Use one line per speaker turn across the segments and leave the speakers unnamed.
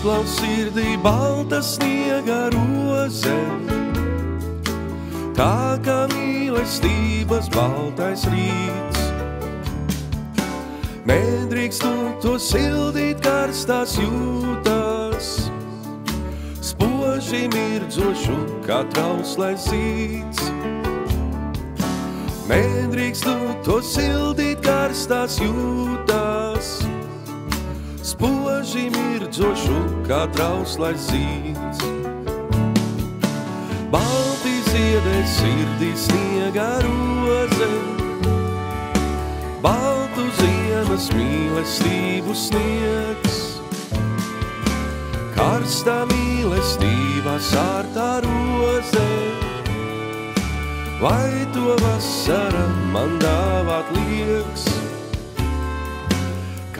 Izplaus sirdī balta sniega roze, tā kā mīlestības baltais rīts. Nedrīkst to sildīt karstās jūtas, spoži mirdzošu kā trauslais zīds. Nedrīkst to sildīt karstās jūtas, spoži mirdzošu kā trauslais zīds. Balti ziedē sirdī sniega roze, baltu ziemas mīlestību sniegs. Karstā mīlestība sārtā roze, vai to vasara man dāvāt liekas?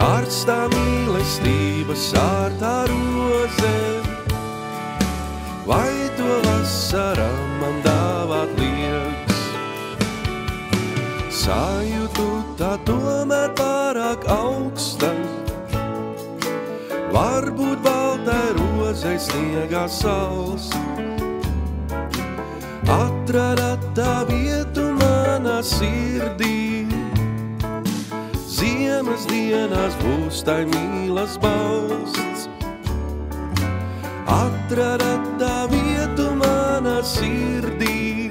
Karstā mīlestība sārtā roze, vai to vasara man dāvāt liekas? Sajūtu tā tomēr pārāk augsta, varbūt baltai rozei sniegā salst. Atradat tā vietu manā sirdī, ziemas dienās būs tai mīlas balsts. Atradat tā vietu manā sirdī,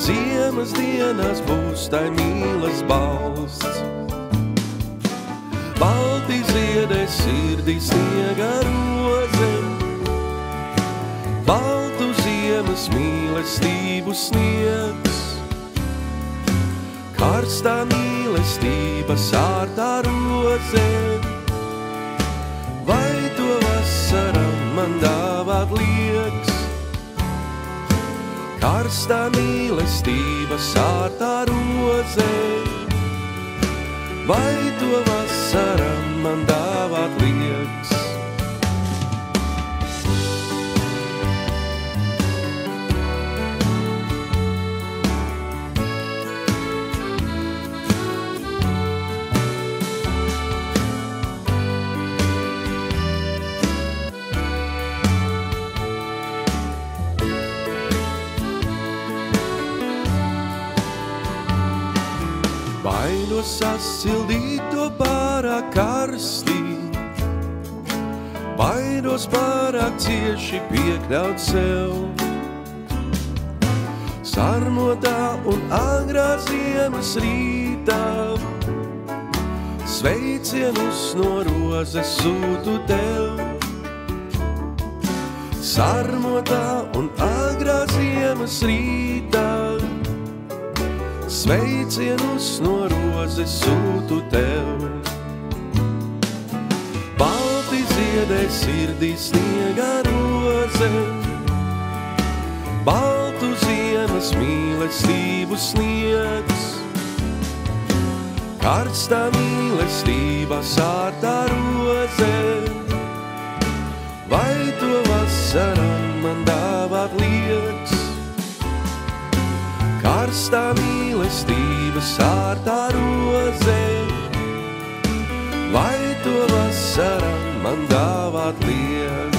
ziemas dienās būs tai mīlas balsts. Balti ziedē sirdī sniega roze, baltu ziemas mīlestību sniegs. Karstā mīlestība sārtā roze, vai to vasara man dāvāt liekas? Karstā mīlestība sārtā roze, vai to vasara man dāvāt liekas? Baidos sasildīt to pārāk karstī, baidos pārāk cieši piekļaut sev. Sarmotā un agrā ziemas rītā, sveicienus no rozes sūtu tev. Sarmotā un agrā ziemas rītā, sveicienus no rozes sūtu tev. Balti ziedē sirdī sniega roze, baltu ziemas mīlestību sniegs. Karstā mīlestība sārtā roze, vai to vasara man dāvāt liekas? Karstā mīlestība sārtā roze, vai to vasara man dāvāt liekas?